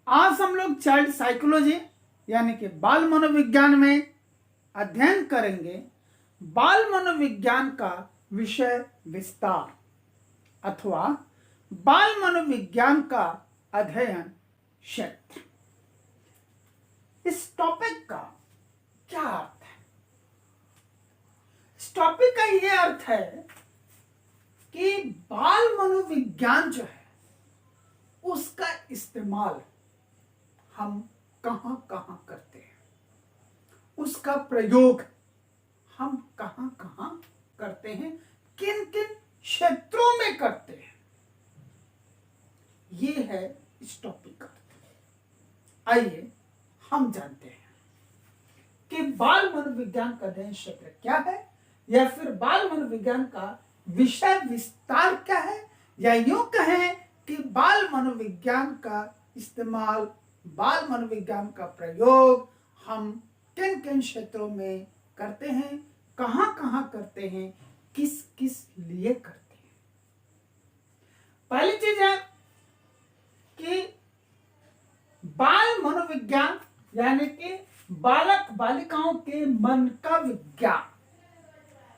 आज हम लोग चाइल्ड साइकोलॉजी यानी कि बाल मनोविज्ञान में अध्ययन करेंगे बाल मनोविज्ञान का विषय विस्तार अथवा बाल मनोविज्ञान का अध्ययन क्षेत्र। इस टॉपिक का क्या अर्थ है? इस टॉपिक का यह अर्थ है कि बाल मनोविज्ञान जो है उसका इस्तेमाल हम कहां कहां करते हैं, उसका प्रयोग हम कहां कहां करते हैं, किन किन क्षेत्रों में करते हैं, ये है इस टॉपिक का अर्थ। आइए हम जानते हैं कि बाल मनोविज्ञान का अध्ययन क्षेत्र क्या है, या फिर बाल मनोविज्ञान का विषय विस्तार क्या है, या यूं कहें कि बाल मनोविज्ञान का इस्तेमाल, बाल मनोविज्ञान का प्रयोग हम किन किन क्षेत्रों में करते हैं, कहां कहां करते हैं, किस किस लिए करते हैं। पहली चीज है कि बाल मनोविज्ञान यानी कि बालक बालिकाओं के मन का विज्ञान,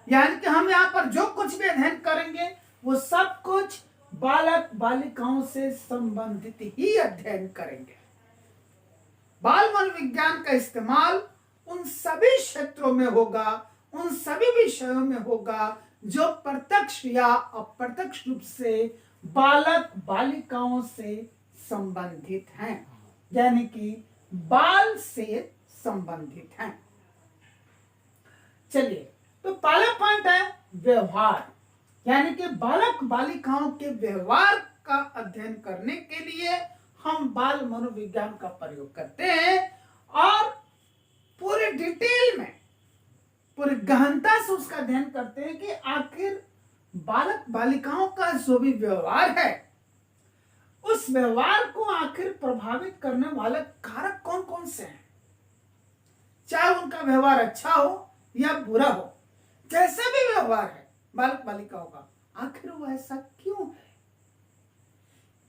यानी कि हम यहाँ पर जो कुछ भी अध्ययन करेंगे वो सब कुछ बालक बालिकाओं से संबंधित ही अध्ययन करेंगे। बाल मनोविज्ञान का इस्तेमाल उन सभी क्षेत्रों में होगा, उन सभी विषयों में होगा जो प्रत्यक्ष या अप्रत्यक्ष रूप से बालक बालिकाओं से संबंधित हैं, यानी कि बाल से संबंधित हैं। चलिए, तो पहला पॉइंट है व्यवहार, यानी कि बालक बालिकाओं के व्यवहार का अध्ययन करने के लिए हम बाल मनोविज्ञान का प्रयोग करते हैं और पूरे डिटेल में, पूरी गहनता से उसका अध्ययन करते हैं कि आखिर बालक बालिकाओं का जो भी व्यवहार है उस व्यवहार को आखिर प्रभावित करने वाले कारक कौन कौन से हैं। चाहे उनका व्यवहार अच्छा हो या बुरा हो, जैसा भी व्यवहार है बालक बालिकाओं का, आखिर वो ऐसा क्यों है,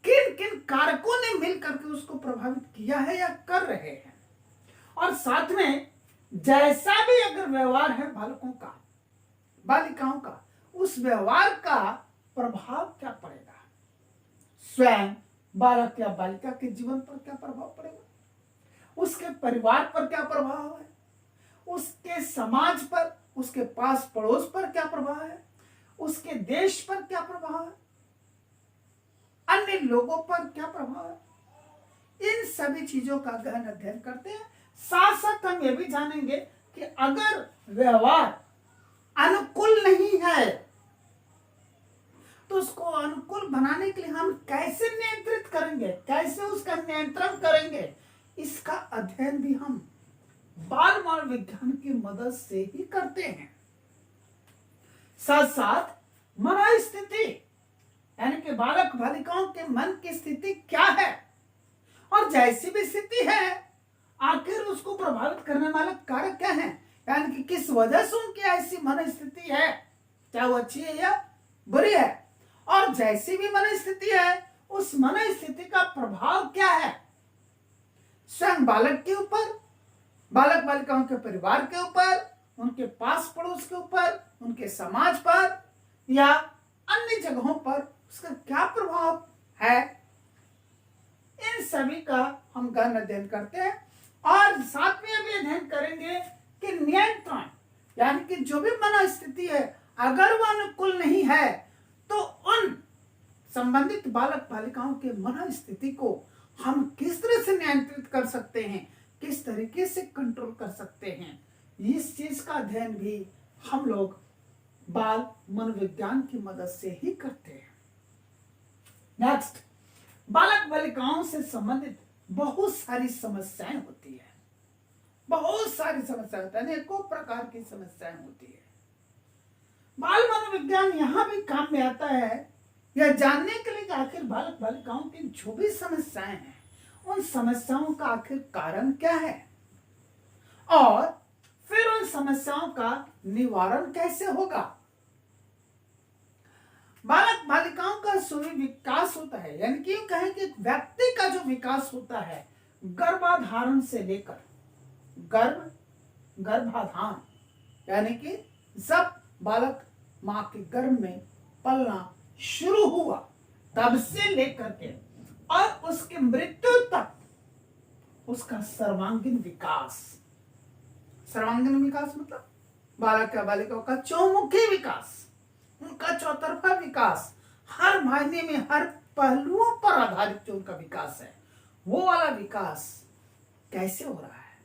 किन किन कारकों ने मिलकर के उसको प्रभावित किया है या कर रहे हैं, और साथ में जैसा भी अगर व्यवहार है बालकों का बालिकाओं का, उस व्यवहार का प्रभाव क्या पड़ेगा, स्वयं बालक या बालिका के जीवन पर क्या प्रभाव पड़ेगा, उसके परिवार पर क्या प्रभाव है, उसके समाज पर, उसके पास पड़ोस पर क्या प्रभाव है, उसके देश पर क्या प्रभाव है, अन्य लोगों पर क्या प्रभाव है। इन सभी चीजों का गहन अध्ययन करते हैं। साथ साथ हम यह भी जानेंगे कि अगर व्यवहार अनुकूल नहीं है तो उसको अनुकूल बनाने के लिए हम कैसे नियंत्रित करेंगे, कैसे उसका नियंत्रण करेंगे, इसका अध्ययन भी हम बाल मनोविज्ञान की मदद से ही करते हैं। साथ साथ मनोस्थिति, यानी कि बालक बालिकाओं के मन की स्थिति क्या है, और जैसी भी स्थिति है आखिर उसको प्रभावित करने वाले कारक क्या हैं, यानी कि किस वजह से उनकी ऐसी मनोस्थिति है, चाहे वो अच्छी है या बुरी है, और जैसी भी मनोस्थिति है उस मनोस्थिति का प्रभाव क्या है स्वयं बालक के ऊपर, बालक बालिकाओं के परिवार के ऊपर, उनके पास पड़ोस के ऊपर, उनके समाज पर या अन्य जगहों पर उसका क्या प्रभाव है। इन सभी का हम गहन अध्ययन करते हैं और साथ में अभी अध्ययन करेंगे कि नियंत्रण, यानी कि जो भी मनोस्थिति है अगर वह अनुकूल नहीं है तो उन संबंधित बालक बालिकाओं के मनोस्थिति को हम किस तरह से नियंत्रित कर सकते हैं, किस तरीके से कंट्रोल कर सकते हैं। इस चीज का अध्ययन भी हम लोग बाल मनोविज्ञान की मदद से ही करते हैं। नेक्स्ट, बालक बालिकाओं से संबंधित बहुत सारी समस्याएं होती है, बहुत सारी समस्याएं होती है, अनेकों प्रकार की समस्याएं होती है। बाल मनोविज्ञान यहां भी काम में आता है यह जानने के लिए कि आखिर बालक बालिकाओं की जो भी समस्याएं हैं उन समस्याओं का आखिर कारण क्या है, और फिर उन समस्याओं का निवारण कैसे होगा। बालक बालिकाओं का जो भी विकास होता है, यानी कि कहें कि एक व्यक्ति का जो विकास होता है गर्भाधारण से लेकर गर्भाधान, यानी कि जब बालक मां के गर्भ में पलना शुरू हुआ तब से लेकर के और उसकी मृत्यु तक उसका सर्वांगीण विकास मतलब बालक या बालिकाओं का चौमुखी विकास, उनका चौतरफा विकास, हर मायने में हर पहलुओं पर आधारित जो उनका विकास है, वो वाला विकास कैसे हो रहा है,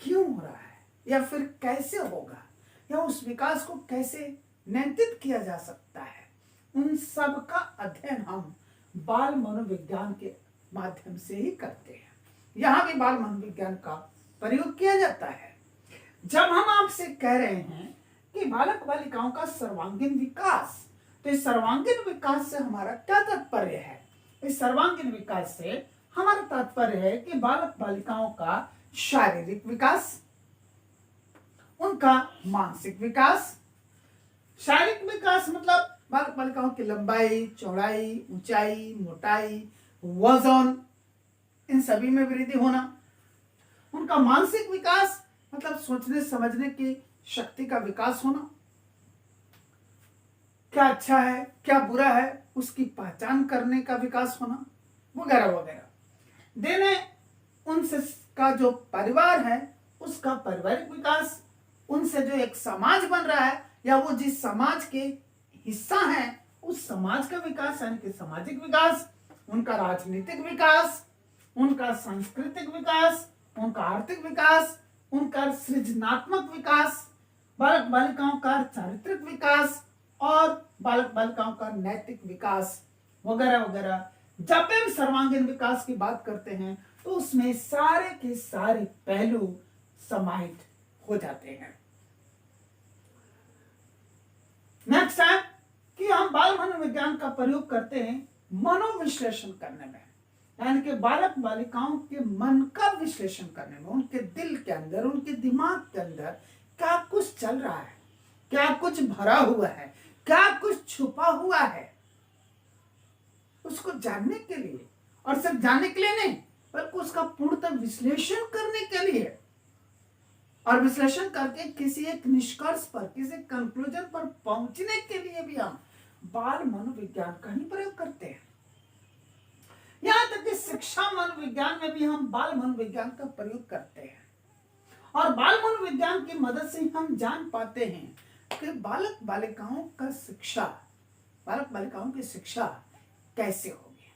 क्यों हो रहा है, या फिर कैसे होगा, या उस विकास को कैसे नियंत्रित किया जा सकता है, उन सब का अध्ययन हम बाल मनोविज्ञान के माध्यम से ही करते हैं। यहां भी बाल मनोविज्ञान का प्रयोग किया जाता है। जब हम आपसे कह रहे हैं कि बालक बालिकाओं का सर्वांगीण विकास, तो इस सर्वांगीण विकास से हमारा क्या तात्पर्य है? इस सर्वांगीण विकास से हमारा तात्पर्य है कि बालक बालिकाओं का शारीरिक विकास, उनका मानसिक विकास। शारीरिक विकास मतलब बालक बालिकाओं की लंबाई, चौड़ाई, ऊंचाई, मोटाई, वजन, इन सभी में वृद्धि होना। उनका मानसिक विकास मतलब सोचने समझने की शक्ति का विकास होना, क्या अच्छा है क्या बुरा है उसकी पहचान करने का विकास होना, वगैरह वगैरह। देने उनसे का जो परिवार है उसका पारिवारिक विकास, उनसे जो एक समाज बन रहा है या वो जिस समाज के हिस्सा है उस समाज का विकास, यानी कि सामाजिक विकास, उनका राजनीतिक विकास, उनका सांस्कृतिक विकास, उनका आर्थिक विकास, उनका सृजनात्मक विकास, बालक बालिकाओं का चारित्रिक विकास और बालक बालिकाओं का नैतिक विकास, वगैरह वगैरह। जब भी हम सर्वांगीण विकास की बात करते हैं तो उसमें सारे के सारे पहलू समाहित हो जाते हैं। नेक्स्ट है कि हम बाल मनोविज्ञान का प्रयोग करते हैं मनोविश्लेषण करने में, यानी कि बालक बालिकाओं के मन का विश्लेषण करने में, उनके दिल के अंदर, उनके दिमाग के अंदर क्या कुछ चल रहा है, क्या कुछ भरा हुआ है, क्या कुछ छुपा हुआ है, उसको जानने के लिए, और सिर्फ जानने के लिए नहीं बल्कि उसका पूर्णतः विश्लेषण करने के लिए, और विश्लेषण करके किसी एक निष्कर्ष पर, किसी कंक्लूजन पर पहुंचने के लिए भी हम बाल मनोविज्ञान का ही प्रयोग करते हैं। यहां तक कि शिक्षा मनोविज्ञान में भी हम बाल मनोविज्ञान का प्रयोग करते हैं, और बाल मनोविज्ञान की मदद से हम जान पाते हैं कि बालक बालिकाओं की शिक्षा कैसे होगी,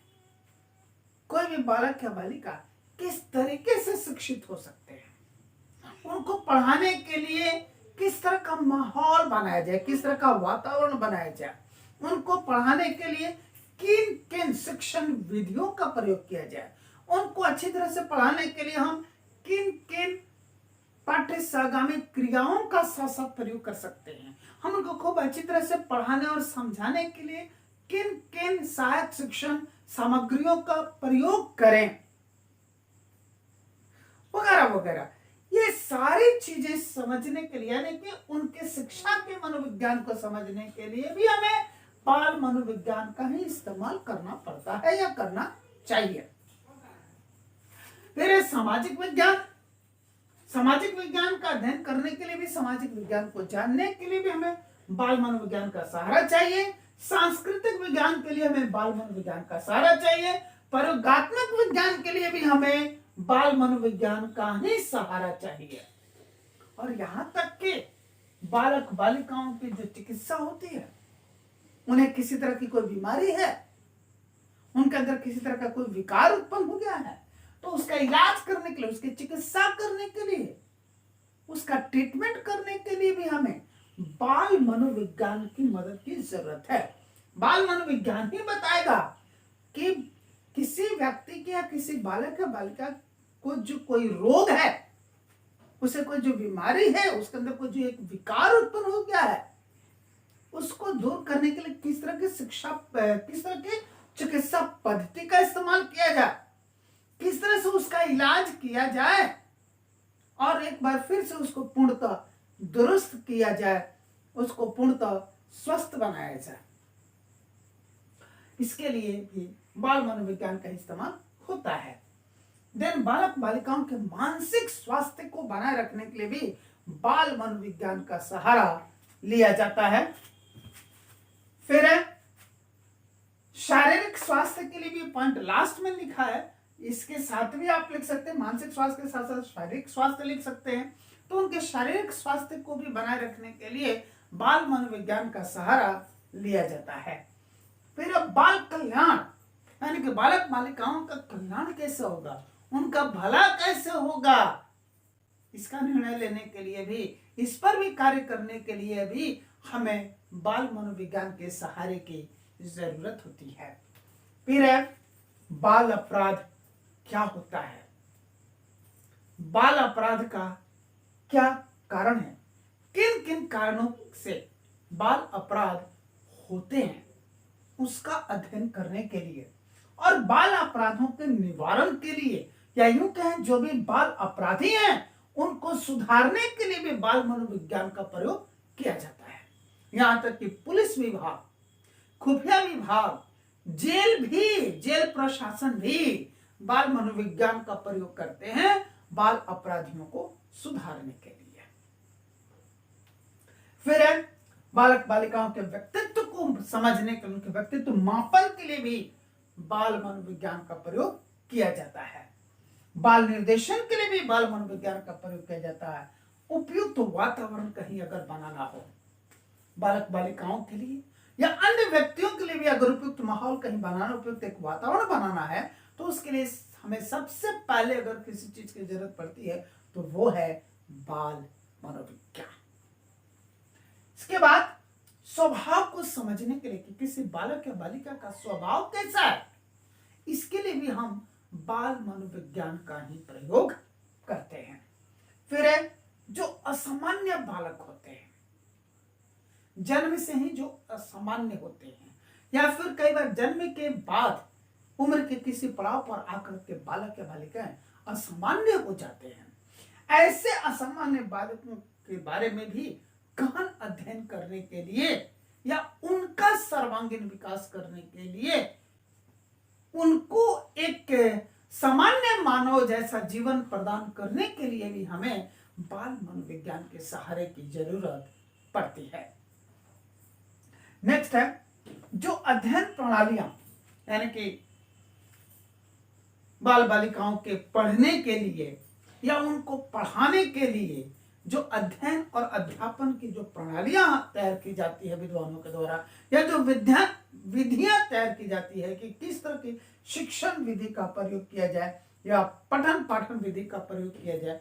कोई भी बालक या बालिका किस तरीके से शिक्षित हो सकते हैं, उनको पढ़ाने के लिए किस तरह का माहौल बनाया जाए, किस तरह का वातावरण बनाया जाए, उनको पढ़ाने के लिए किन किन शिक्षण विधियों का प्रयोग किया जाए, उनको अच्छी तरह से पढ़ाने के लिए हम किन किन पाठ्य सागामी क्रियाओं का साथ साथ प्रयोग कर सकते हैं, हम उनको खूब अच्छी तरह से पढ़ाने और समझाने के लिए किन किन सहायक शिक्षण सामग्रियों का प्रयोग करें, वगैरह वगैरह। ये सारी चीजें समझने के लिए, यानी कि उनके शिक्षा के मनोविज्ञान को समझने के लिए भी हमें बाल मनोविज्ञान का ही इस्तेमाल करना पड़ता है या करना चाहिए। फिर सामाजिक विज्ञान का अध्ययन करने के लिए भी, सामाजिक विज्ञान को जानने के लिए भी हमें बाल मनोविज्ञान का सहारा चाहिए। सांस्कृतिक विज्ञान के लिए हमें बाल मनोविज्ञान का सहारा चाहिए। प्रयोगात्मक विज्ञान के लिए भी हमें बाल मनोविज्ञान का ही सहारा चाहिए। और यहां तक कि बालक बालिकाओं की जो चिकित्सा होती है, उन्हें किसी तरह की कोई बीमारी है, उनके अंदर किसी तरह का कोई विकार उत्पन्न हो गया है, तो उसका इलाज करने के लिए, उसकी चिकित्सा करने के लिए, उसका ट्रीटमेंट करने के लिए भी हमें बाल मनोविज्ञान की मदद की जरूरत है। बाल मनोविज्ञान ही बताएगा कि किसी व्यक्ति के या किसी बालक या बालिका को जो कोई रोग है, उसे कोई जो बीमारी है, उसके अंदर कोई जो एक विकार उत्पन्न हो गया है, उसको दूर करने के लिए किस तरह की चिकित्सा पद्धति का इस्तेमाल किया जाए, किस तरह से उसका इलाज किया जाए और एक बार फिर से उसको पूर्णतः दुरुस्त किया जाए, उसको पूर्णतः स्वस्थ बनाया जाए। इसके लिए भी बाल मनोविज्ञान का इस्तेमाल होता है। देन बालक बालिकाओं के मानसिक स्वास्थ्य को बनाए रखने के लिए भी बाल मनोविज्ञान का सहारा लिया जाता है। फिर शारीरिक स्वास्थ्य के लिए भी पॉइंट लास्ट में लिखा है, इसके साथ भी आप लिख सकते हैं, मानसिक स्वास्थ्य के साथ साथ शारीरिक स्वास्थ्य लिख सकते हैं। तो उनके शारीरिक स्वास्थ्य को भी बनाए रखने के लिए बाल मनोविज्ञान का सहारा लिया जाता है। फिर अब बाल कल्याण, यानी कि बालक बालिकाओं का कल्याण कैसे होगा, उनका भला कैसे होगा, इसका निर्णय लेने के लिए भी, इस पर भी कार्य करने के लिए भी हमें बाल मनोविज्ञान के सहारे की जरूरत होती है। फिर बाल अपराध क्या होता है, बाल अपराध का क्या कारण है, किन किन कारणों से बाल अपराध होते हैं, उसका अध्ययन करने के लिए और बाल अपराधों के निवारण के लिए, या यूं कहें जो भी बाल अपराधी हैं उनको सुधारने के लिए भी बाल मनोविज्ञान का प्रयोग किया जाता है। यहां तक कि पुलिस विभाग, खुफिया विभाग, जेल प्रशासन भी बाल मनोविज्ञान का प्रयोग करते हैं बाल अपराधियों को सुधारने के लिए। फिर बालक बालिकाओं के व्यक्तित्व को समझने के, उनके व्यक्तित्व मापन के लिए भी बाल मनोविज्ञान का प्रयोग किया जाता है। बाल निर्देशन के लिए भी बाल मनोविज्ञान का प्रयोग किया जाता है। उपयुक्त वातावरण कहीं अगर बनाना हो बालक बालिकाओं के लिए या अन्य व्यक्तियों के लिए भी, अगर उपयुक्त माहौल कहीं बनाना, उपयुक्त एक वातावरण बनाना है, तो उसके लिए हमें सबसे पहले अगर किसी चीज की जरूरत पड़ती है तो वो है बाल मनोविज्ञान। इसके बाद स्वभाव को समझने के लिए कि किसी बालक या बालिका का स्वभाव कैसा है, इसके लिए भी हम बाल मनोविज्ञान का ही प्रयोग करते हैं। फिर जो असामान्य बालक होते हैं, जन्म से ही जो असामान्य होते हैं, या फिर कई बार जन्म के बाद उम्र के किसी पड़ाव पर आकर के बालक या बालिकाएं असामान्य हो जाते हैं, ऐसे असामान्य बालकों के बारे में भी गहन अध्ययन करने के लिए या उनका सर्वांगीण विकास करने के लिए, उनको एक सामान्य मानव जैसा जीवन प्रदान करने के लिए भी हमें बाल मनोविज्ञान के सहारे की जरूरत पड़ती है। नेक्स्ट है जो अध्ययन प्रणालियां, यानी कि बाल बालिकाओं के पढ़ने के लिए या उनको पढ़ाने के लिए जो अध्ययन और अध्यापन की जो प्रणालियां तैयार की जाती है विद्वानों के द्वारा, या जो विधियां तैयार की जाती है कि किस तरह की शिक्षण विधि का प्रयोग किया जाए या पठन पाठन विधि का प्रयोग किया जाए,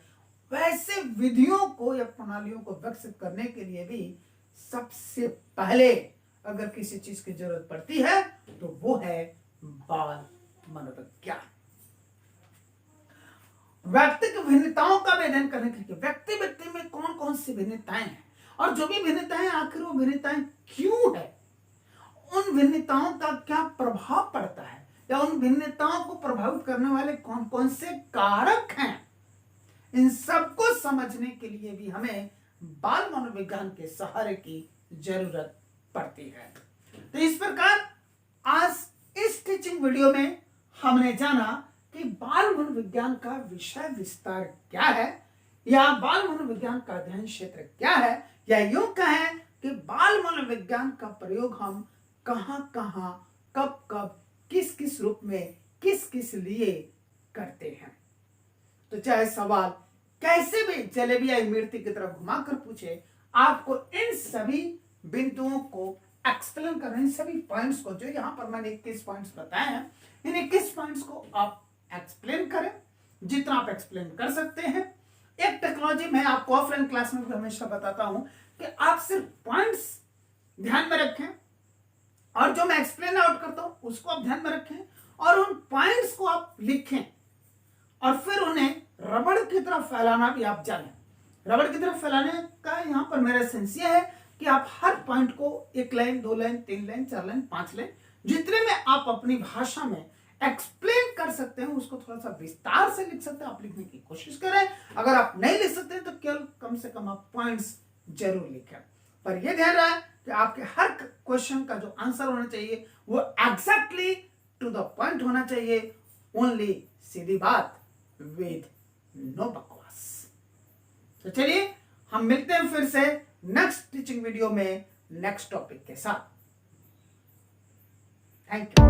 वैसे विधियों को या प्रणालियों को विकसित करने के लिए भी सबसे पहले अगर किसी चीज की जरूरत पड़ती है तो वो है बाल मनोविज्ञान। व्यक्तिगत भिन्नताओं का अध्ययन करने के लिए व्यक्ति व्यक्ति में कौन कौन सी भिन्नताएं हैं और जो भी भिन्नताएं आखिर वो भिन्नताएं क्यों है, उन भिन्नताओं का क्या प्रभाव पड़ता है या उन भिन्नताओं को प्रभावित करने वाले कौन कौन से कारक हैं, इन सबको समझने के लिए भी हमें बाल मनोविज्ञान के सहारे की जरूरत पड़ती है। तो इस प्रकार आज इस टीचिंग वीडियो में हमने जाना कि बाल मनोविज्ञान का विषय विस्तार क्या है या बाल मनोविज्ञान का अध्ययन क्षेत्र क्या है, या यूं कहें कि बाल मनोविज्ञान का प्रयोग हम कहां कहां कब कब किस किस रूप में किस किस लिए करते हैं। तो चाहे सवाल कैसे भी जलेबी या इमरती की तरफ घुमाकर पूछे, आपको इन सभी बिंदुओं को एक्सप्लेन करना, इन सभी पॉइंट्स को जो यहाँ पर मैंने 21 पॉइंट्स बताए हैं, इन 21 पॉइंट्स को आप एक्सप्लेन करें जितना आप एक्सप्लेन कर सकते हैं। एक टेक्नोलॉजी मैं आपको ऑफलाइन क्लास में भी हमेशा बताता हूं कि आप सिर्फ पॉइंट्स ध्यान में रखें और जो मैं एक्सप्लेन आउट करता हूं उसको आप ध्यान में रखें और उन पॉइंट्स को आप लिखें और फिर उन्हें रबड़ की तरफ फैलाना भी आप जानें। रबड़ की तरफ फैलाने का यहां पर मेरा सेंस यह है कि आप हर पॉइंट को 1 line 2 line 3 line 4 line 5 line जितने में आप अपनी भाषा में एक्सप्लेन कर सकते हैं उसको थोड़ा सा विस्तार से लिख सकते हैं, आप लिखने की कोशिश करें। अगर आप नहीं लिख सकते तो केवल कम से कम आप पॉइंट्स जरूर लिखें। पर यह ध्यान रहा कि आपके हर क्वेश्चन का जो आंसर होना चाहिए वो एग्जैक्टली टू द पॉइंट होना चाहिए, ओनली सीधी बात, विद नो बकवास। तो चलिए हम मिलते हैं फिर से नेक्स्ट टीचिंग वीडियो में नेक्स्ट टॉपिक के साथ। Thank you.